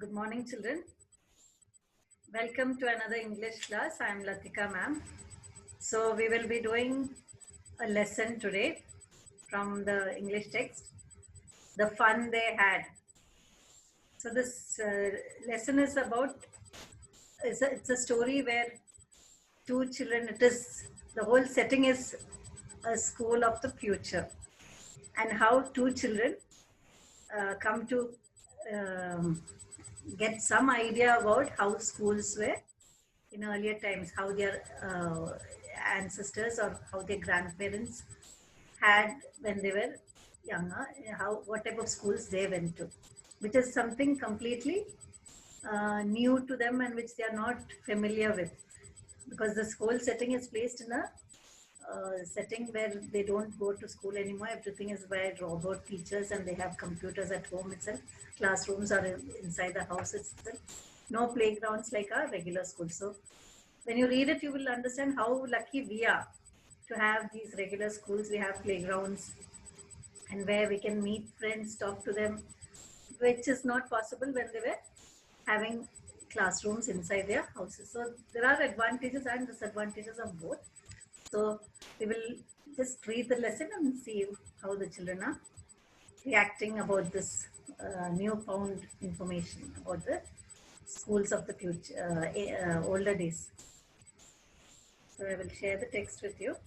Good morning, children. Welcome to another English class. I am Latika ma'am. So we will be doing a lesson today from the English text, The Fun They Had. So this lesson is about, it's a story where two children, the whole setting is a school of the future, and how two children come to get some idea about how schools were in earlier times, how their ancestors or how their grandparents had when they were younger, what type of schools they went to, which is something completely new to them and which they are not familiar with, because this whole setting is placed in a setting where they don't go to school anymore. Everything is by robot teachers and they have computers at home itself. Classrooms are inside the house itself. No playgrounds like our regular school. So when you read it, you will understand how lucky we are to have these regular schools. We have playgrounds and where we can meet friends, talk to them, which is not possible when they were having classrooms inside their houses. So there are advantages and disadvantages of both. So we will just read the lesson and see how the children are reacting about this newfound information about the schools of the future, older days. So I will share the text with you.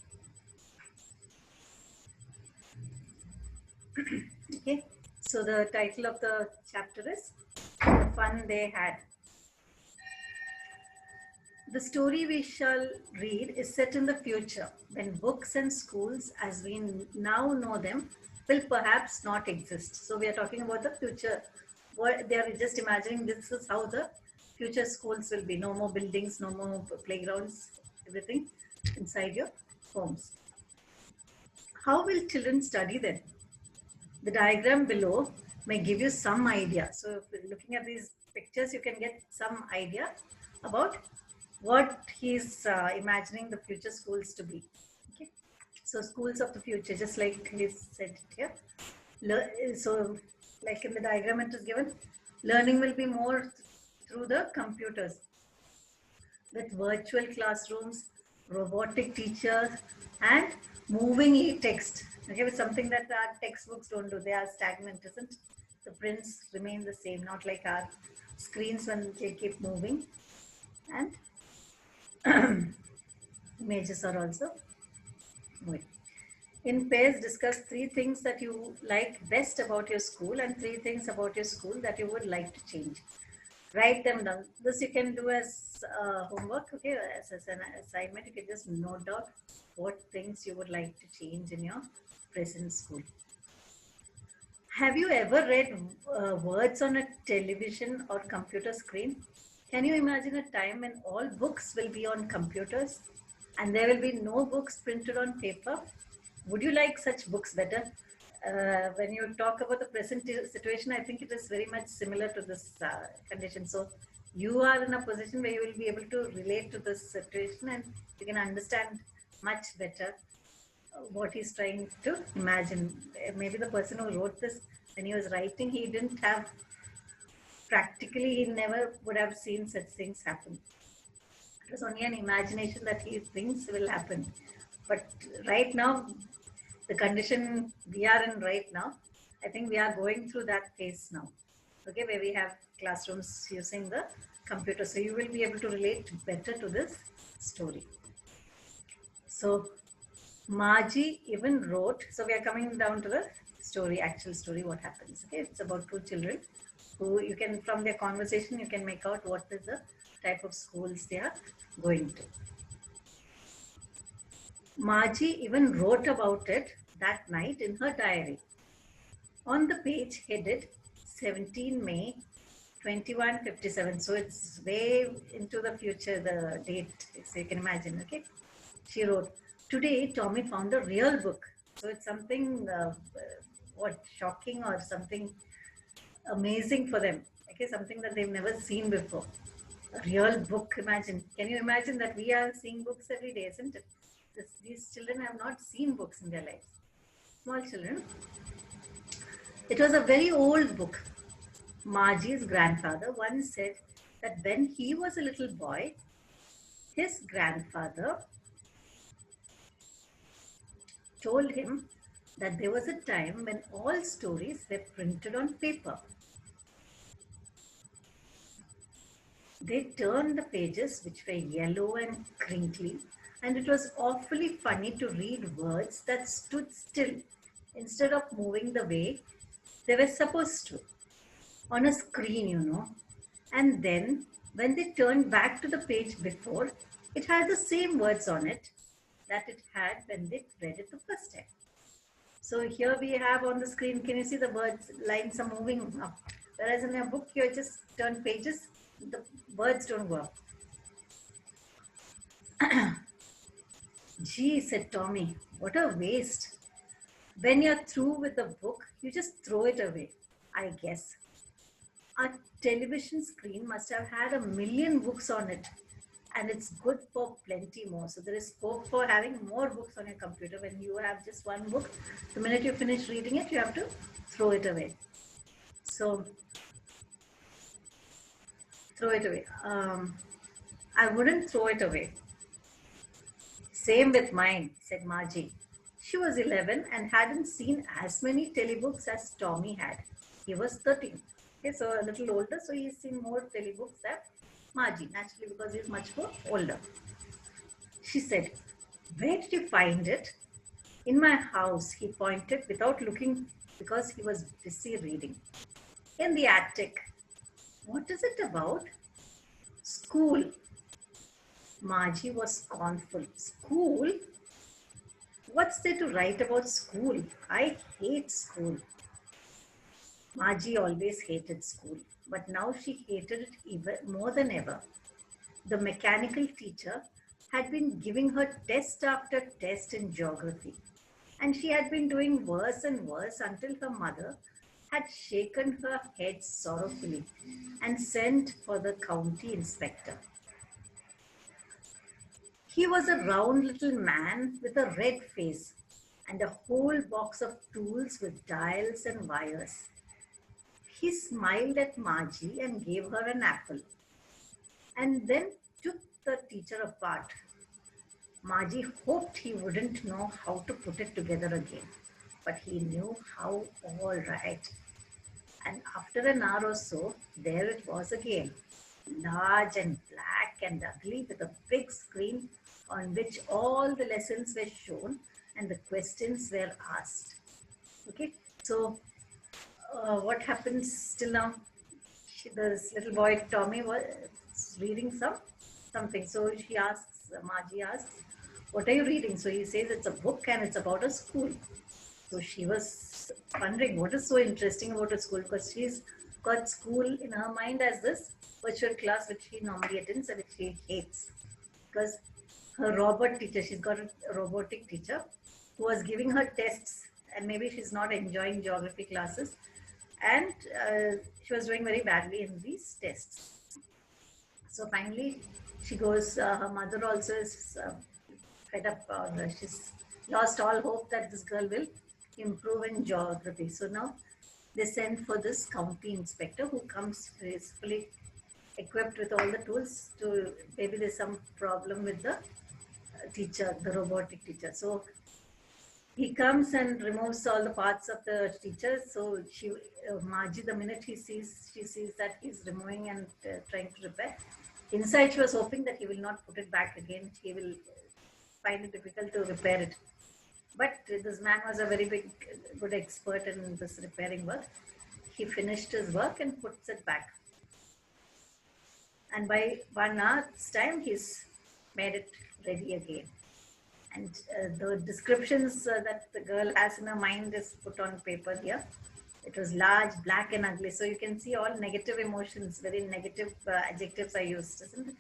Okay, so the title of the chapter is The Fun They Had. The story we shall read is set in the future, when books and schools as we now know them will perhaps not exist. So we are talking about the future. They are just imagining this is how the future schools will be. No more buildings, no more playgrounds, everything inside your homes. How will children study then? The diagram below may give you some idea. So looking at these pictures, you can get some idea about what he's imagining the future schools to be. Okay, so schools of the future, just like he said here. So like in the diagram it is given, learning will be more through the computers with virtual classrooms, robotic teachers, and moving e-text. Okay, with something that our textbooks don't do. They are stagnant, isn't? The prints remain the same, not like our screens when they keep moving. And images are also moving. In pairs, discuss 3 things that you like best about your school and 3 things about your school that you would like to change. Write them down. This you can do as homework, okay, as an assignment. You can just note down what things you would like to change in your present school. Have you ever read words on a television or computer screen? Can you imagine a time when all books will be on computers and there will be no books printed on paper? Would you like such books better? When you talk about the present situation, I think it is very much similar to this condition. So you are in a position where you will be able to relate to this situation and you can understand much better what he's trying to imagine. Maybe the person who wrote this, when he was writing, he didn't have, practically, he never would have seen such things happen. It was only an imagination that he thinks will happen. But right now, the condition we are in right now, I think we are going through that phase now. Okay, where we have classrooms using the computer. So you will be able to relate better to this story. So Margie even wrote, so we are coming down to the story, actual story, what happens. Okay, it's about 2 children who you can, from their conversation, you can make out what is the type of schools they are going to. Margie even wrote about it that night in her diary. On the page headed 17 May 2157. So it's way into the future, the date, so you can imagine, okay? She wrote, today Tommy found a real book. So it's something, shocking or something amazing for them. Okay, something that they've never seen before. A real book, imagine. Can you imagine that we are seeing books every day, isn't it? These children have not seen books in their lives. Small children. It was a very old book. Margie's grandfather once said that when he was a little boy, his grandfather told him that there was a time when all stories were printed on paper. They turned the pages, which were yellow and crinkly, and it was awfully funny to read words that stood still instead of moving the way they were supposed to on a screen. And then when they turned back to the page before, it had the same words on it that it had when they read it the first time. So here we have on the screen, can you see the words, lines are moving up. Whereas in a book, you just turn pages, the words don't go up. Gee, said Tommy, what a waste. When you're through with the book, you just throw it away, I guess. Our television screen must have had 1,000,000 books on it, and it's good for plenty more. So there is scope for having more books on your computer. When you have just one book, the minute you finish reading it, you have to throw it away. So throw it away. I wouldn't throw it away. Same with mine, said Margie. She was 11 and hadn't seen as many telebooks as Tommy had. He was 13. Okay, so a little older, so he's seen more telebooks than Margie, naturally, because he's much more older. She said, where did you find it? In my house, he pointed without looking because he was busy reading. In the attic. What is it about? School. Margie was scornful. School? What's there to write about school? I hate school. Margie always hated school, but now she hated it even more than ever. The mechanical teacher had been giving her test after test in geography, and she had been doing worse and worse until her mother had shaken her head sorrowfully and sent for the county inspector. He was a round little man with a red face and a whole box of tools with dials and wires. He smiled at Margie and gave her an apple, and then took the teacher apart. Margie hoped he wouldn't know how to put it together again, but he knew how all right. And after an hour or so, there it was again, large and black and ugly, with a big screen on which all the lessons were shown and the questions were asked. Okay, so what happens till now? This little boy Tommy was reading something. So she asks, Margie asks, what are you reading? So he says it's a book and it's about a school. So she was wondering what is so interesting about a school, because she's got school in her mind as this virtual class which she normally attends and which she hates, because her robot teacher, she's got a robotic teacher who was giving her tests, and maybe she's not enjoying geography classes, and she was doing very badly in these tests. So finally she goes, her mother also is fed up, she's lost all hope that this girl will improve in geography. So now they send for this county inspector, who comes fully equipped with all the tools to, maybe there's some problem with the teacher, the robotic teacher. So he comes and removes all the parts of the teacher. So Margie, the minute she sees that he's removing and trying to repair, inside she was hoping that he will not put it back again. He will find it difficult to repair it. But this man was a very good expert in this repairing work. He finished his work and puts it back. And by 1 hour's time, he's made it ready again. And the descriptions that the girl has in her mind is put on paper here. It was large, black and ugly. So you can see all negative emotions, very negative adjectives are used, isn't it?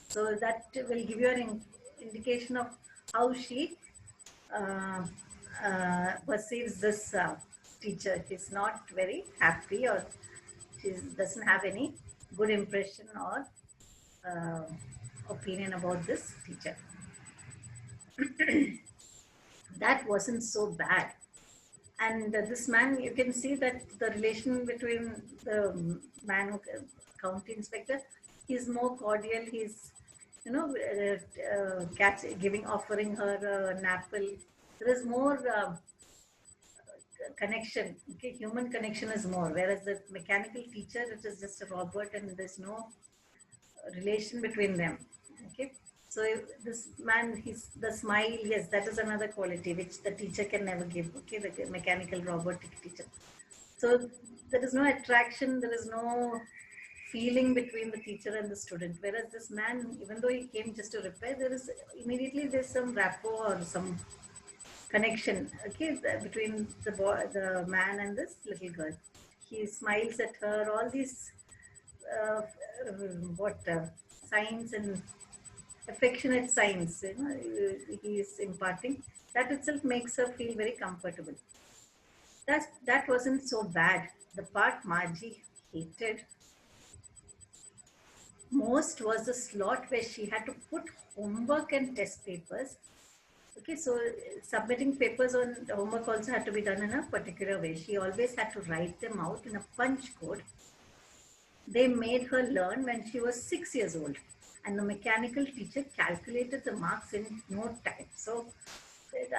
So that will give you an indication of how she perceives this teacher. She's not very happy, or she doesn't have any good impression or opinion about this teacher. That wasn't so bad. And this man, you can see that the relation between the man who county inspector, he's more cordial. He's, giving, offering her an apple. There is more connection. Okay, human connection is more. Whereas the mechanical teacher, it is just a robot, and there's no relation between them. Okay, so this man, he's the smile. Yes, that is another quality which the teacher can never give. Okay, the mechanical robotic teacher. So there is no attraction. There is no feeling between the teacher and the student. Whereas this man, even though he came just to repair, there is immediately there's some rapport or some connection. Okay, between the boy, the man, and this little girl. He smiles at her. All these uh, what signs and affectionate signs, he is imparting. That itself makes her feel very comfortable. That wasn't so bad. The part Margie hated most was the slot where she had to put homework and test papers. Okay, so submitting papers on homework also had to be done in a particular way. She always had to write them out in a punch code. They made her learn when she was 6 years old, and the mechanical teacher calculated the marks in no time. So,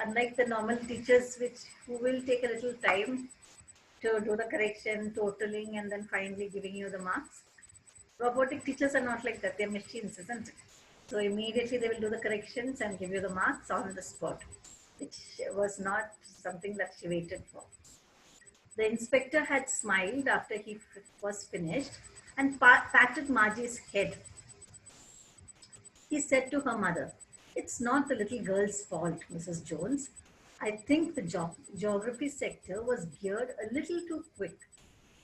unlike the normal teachers, which who will take a little time to do the correction, totaling, and then finally giving you the marks, robotic teachers are not like that. They're machines, isn't it? So immediately they will do the corrections and give you the marks on the spot, which was not something that she waited for. The inspector had smiled after he was finished and patted Margie's head. He said to her mother, "It's not the little girl's fault, Mrs. Jones. I think the geography sector was geared a little too quick.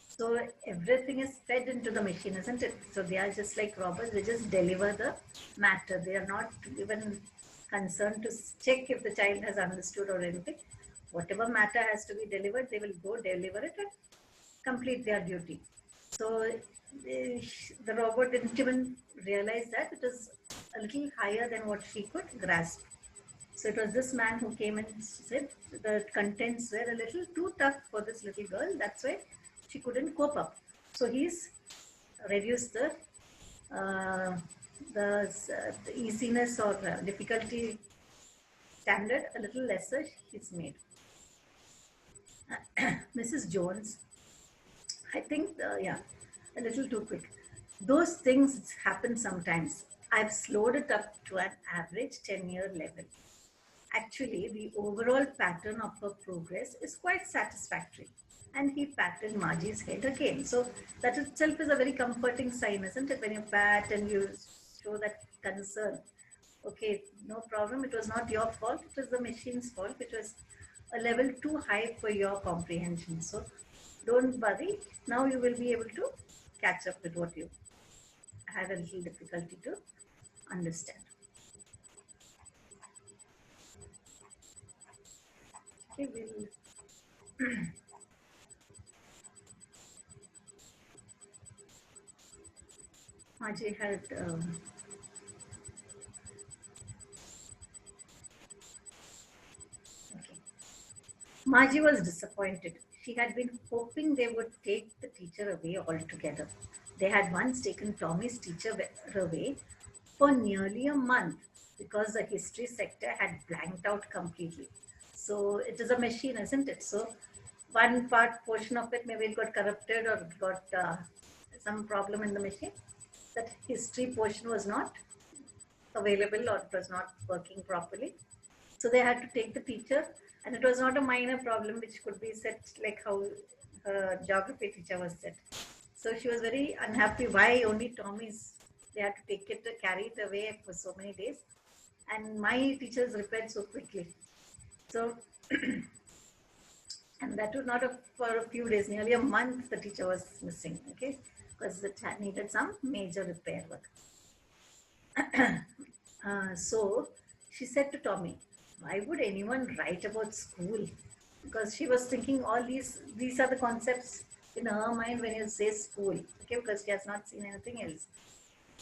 So everything is fed into the machine, isn't it? So they are just like robots. They just deliver the matter. They are not even concerned to check if the child has understood or anything. Whatever matter has to be delivered, they will go deliver it and complete their duty." So the robot didn't even realize that it was a little higher than what she could grasp. So it was this man who came and said the contents were a little too tough for this little girl. That's why she couldn't cope up. So he's reduced uh, the easiness or difficulty standard a little lesser. He's made. Mrs. Jones, I think, yeah, a little too quick. Those things happen sometimes. I've slowed it up to an average 10-year level. Actually, the overall pattern of her progress is quite satisfactory. And he patted Margie's head again. So that itself is a very comforting sign, isn't it? When you pat and you show that concern. Okay, no problem. It was not your fault. It was the machine's fault. It was a level too high for your comprehension. So don't worry. Now you will be able to catch up with what you had a little difficulty to understand. Okay, we'll Margie had okay. Margie was disappointed. She had been hoping they would take the teacher away altogether. They had once taken Tommy's teacher away for nearly a month because the history sector had blanked out completely. So it is a machine, isn't it? So one part portion of it maybe it got corrupted or got some problem in the machine. That history portion was not available or it was not working properly. So they had to take the teacher, and it was not a minor problem which could be set like how her geography teacher was set. So she was very unhappy. Why only Tommy's? They had to take it, carry it away for so many days, and my teachers repaired so quickly. So, and that was not for a few days, nearly a month. The teacher was missing. Okay, because it needed some major repair work. So she said to Tommy, "Why would anyone write about school?" Because she was thinking all these are the concepts in her mind when you say school, okay, because she has not seen anything else.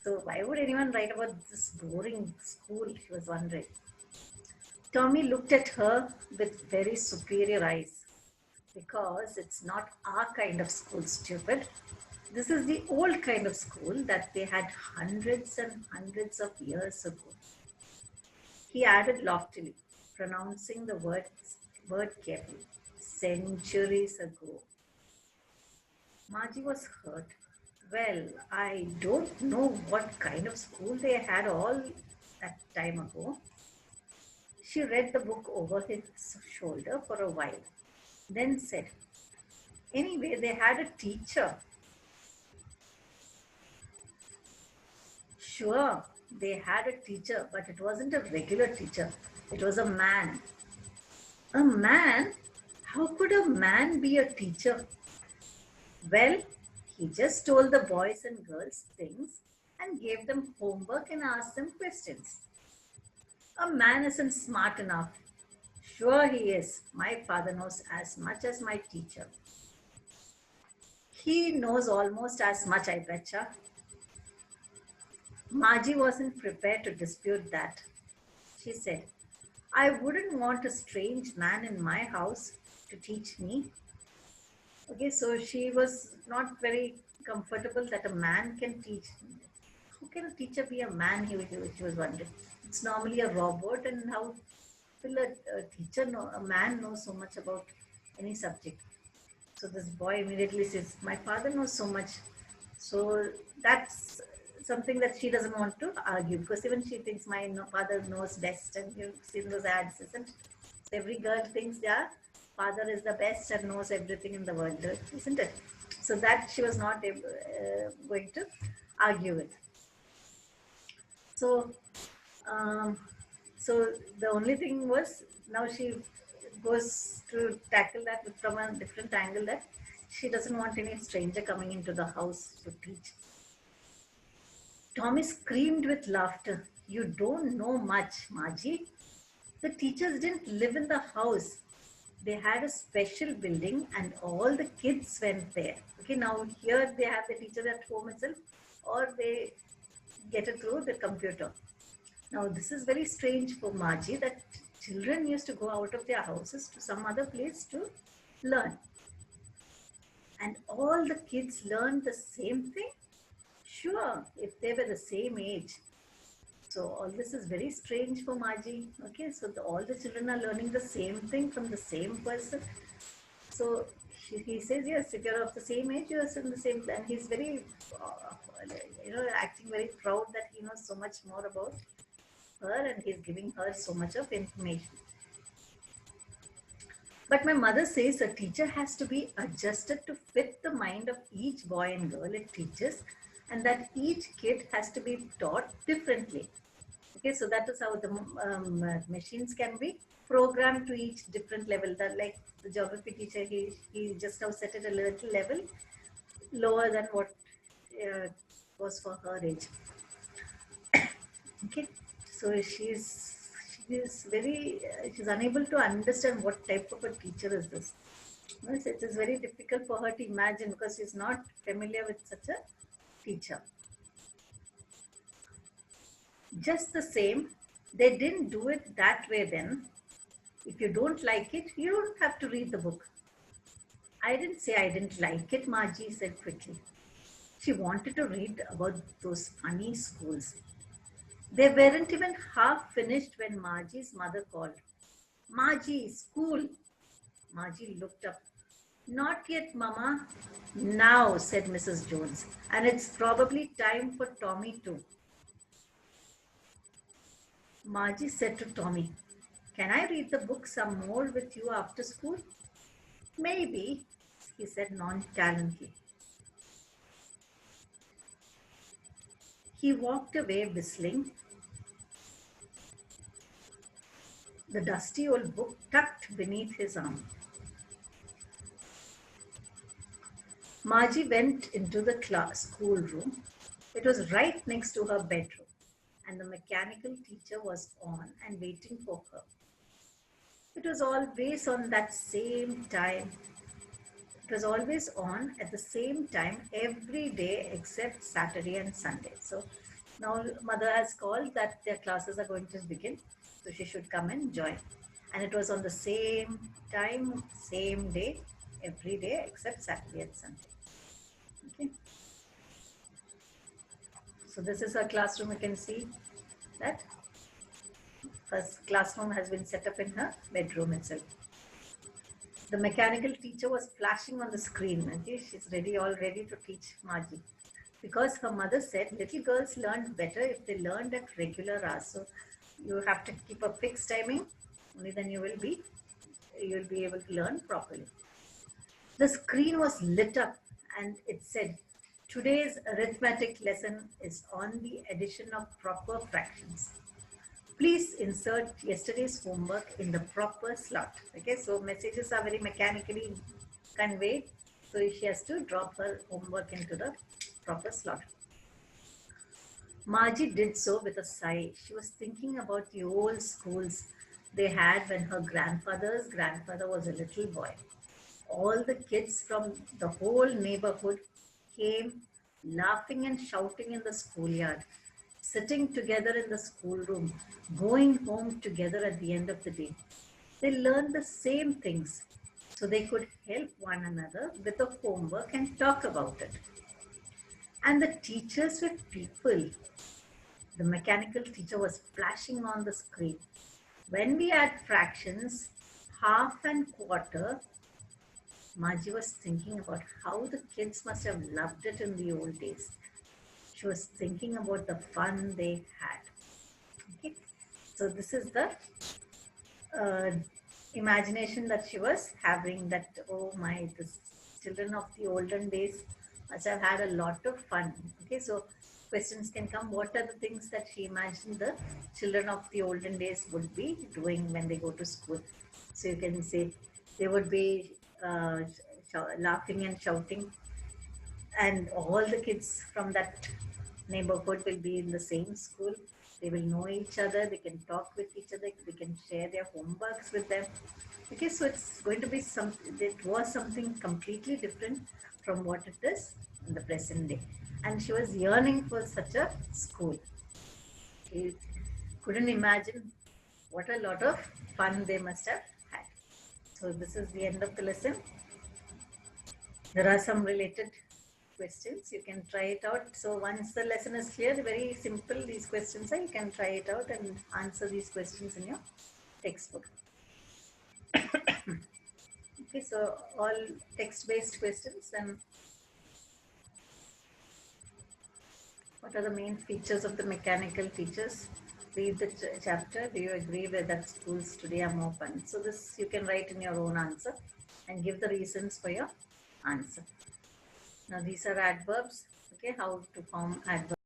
So why would anyone write about this boring school, she was wondering. Tommy looked at her with very superior eyes. Because it's not our kind of school, stupid. This is the old kind of school that they had hundreds and hundreds of years ago. He added loftily, pronouncing the word carefully. Centuries ago. Margie was hurt. Well, I don't know what kind of school they had all that time ago. She read the book over his shoulder for a while, then said, anyway, they had a teacher. Sure, they had a teacher, but it wasn't a regular teacher. It was a man. A man? How could a man be a teacher? Well, he just told the boys and girls things and gave them homework and asked them questions. A man isn't smart enough. Sure he is. My father knows as much as my teacher. He knows almost as much, I betcha. Margie wasn't prepared to dispute that. She said, I wouldn't want a strange man in my house to teach me. Okay, so she was not very comfortable that a man can teach. How can a teacher be a man? She was wondering. It's normally a robot, and how will a teacher know, a man knows so much about any subject? So this boy immediately says, my father knows so much. So that's something that she doesn't want to argue, because even she thinks my father knows best, and you've seen those ads, isn't it? So every girl thinks their father is the best and knows everything in the world, isn't it? So that she was not going to argue with. So, so the only thing was, now she goes to tackle that from a different angle, that she doesn't want any stranger coming into the house to teach. Tommy screamed with laughter. You don't know much, Margie. The teachers didn't live in the house. They had a special building and all the kids went there. Okay, now here they have the teacher at home itself, or they get it through the computer. Now this is very strange for Margie, that children used to go out of their houses to some other place to learn. And all the kids learned the same thing? Sure, if they were the same age. So all this is very strange for Margie. Okay, so all the children are learning the same thing from the same person. So he says, yes, if you're of the same age, you're in the same. And he's very, acting very proud that he knows so much more about her, and he's giving her so much of information. But my mother says a teacher has to be adjusted to fit the mind of each boy and girl it teaches, and that each kid has to be taught differently. Okay, so that is how the machines can be programmed to each different level. That, like the geography teacher, he just now set it a little level lower than what was for her age. Okay, so she's unable to understand what type of a teacher is this. Yes, it is very difficult for her to imagine, because she's not familiar with such a teacher. Just the same, they didn't do it that way then. If you don't like it, you don't have to read the book. I didn't say I didn't like it, Margie said quickly. She wanted to read about those funny schools. They weren't even half finished when Margie's mother called. Margie, school. Margie looked up. Not yet, Mama. Now, said Mrs. Jones, and it's probably time for Tommy too. Margie said to Tommy, can I read the book some more with you after school? Maybe, he said nonchalantly. He walked away whistling, the dusty old book tucked beneath his arm. Margie went into the schoolroom. It was right next to her bedroom, and the mechanical teacher was on and waiting for her. It was always on that same time. It was always on at the same time every day except Saturday and Sunday. So now mother has called that their classes are going to begin, so she should come and join. And it was on the same time, same day, every day except Saturday and Sunday. Okay. So this is our classroom. You can see that first classroom has been set up in her bedroom itself. The mechanical teacher was flashing on the screen. Okay, she's all ready to teach Margie. Because her mother said little girls learn better if they learned at regular hours. So you have to keep a fixed timing, only then you'll be able to learn properly. The screen was lit up and it said, today's arithmetic lesson is on the addition of proper fractions. Please insert yesterday's homework in the proper slot. Okay, so messages are very mechanically conveyed. So she has to drop her homework into the proper slot. Margie did so with a sigh. She was thinking about the old schools they had when her grandfather's grandfather was a little boy. All the kids from the whole neighborhood came laughing and shouting in the schoolyard, sitting together in the schoolroom, going home together at the end of the day. They learned the same things so they could help one another with the homework and talk about it. And the teachers were people. The mechanical teacher was flashing on the screen. When we add fractions, half and quarter, Margie was thinking about how the kids must have loved it in the old days. She was thinking about the fun they had. Okay, so this is the uh, imagination that she was having, that, oh my, the children of the olden days must have had a lot of fun. Okay, so questions can come. What are the things that she imagined the children of the olden days would be doing when they go to school? So you can say they would be laughing and shouting, and all the kids from that neighborhood will be in the same school. They will know each other, they can talk with each other, they can share their homeworks with them. Okay, so it's going to be it was something completely different from what it is in the present day. And she was yearning for such a school. She couldn't imagine what a lot of fun they must have had. So this is the end of the lesson. There are some related questions. You can try it out. So once the lesson is clear, very simple these questions are. You can try it out and answer these questions in your textbook. Okay, so all text-based questions. And what are the main features of the mechanical teachers? Read the chapter. Do you agree with that schools today are more fun? So this you can write in your own answer and give the reasons for your answer. Now these are adverbs. Okay, how to form adverbs.